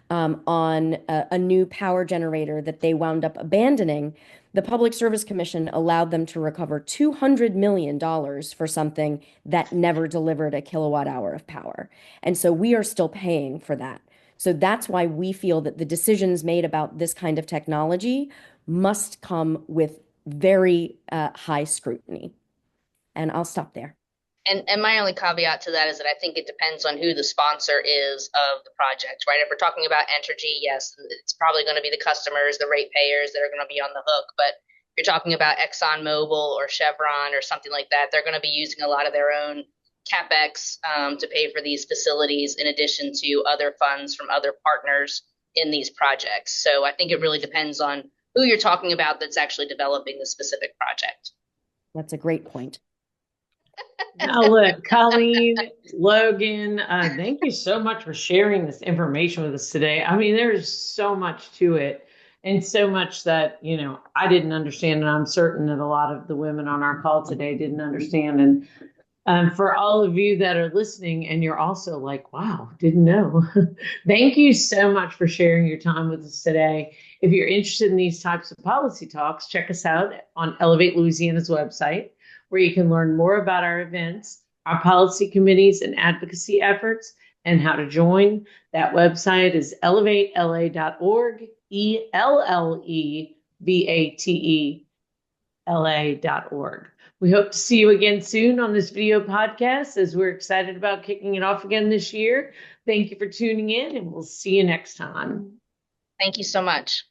S3: on a new power generator that they wound up abandoning. The Public Service Commission allowed them to recover $200 million for something that never delivered a kilowatt hour of power. And so we are still paying for that. So that's why we feel that the decisions made about this kind of technology must come with very high scrutiny. And I'll stop there.
S2: And my only caveat to that is that I think it depends on who the sponsor is of the project, right? If we're talking about Entergy, yes, it's probably going to be the customers, the ratepayers that are going to be on the hook. But if you're talking about ExxonMobil or Chevron or something like that, they're going to be using a lot of their own CapEx to pay for these facilities, in addition to other funds from other partners in these projects. So I think it really depends on who you're talking about that's actually developing the specific project.
S3: That's a great point.
S1: Now, look, Colleen, Logan, thank you so much for sharing this information with us today. I mean, there's so much to it, and so much that, I didn't understand, and I'm certain that a lot of the women on our call today didn't understand. And for all of you that are listening, and you're also like, wow, didn't know. Thank you so much for sharing your time with us today. If you're interested in these types of policy talks, check us out on Ellevate Louisiana's website, where you can learn more about our events, our policy committees and advocacy efforts, and how to join. That website is ellevatela.org, ELLEVATELA.org. We hope to see you again soon on this video podcast, as we're excited about kicking it off again this year. Thank you for tuning in, and we'll see you next time.
S2: Thank you so much.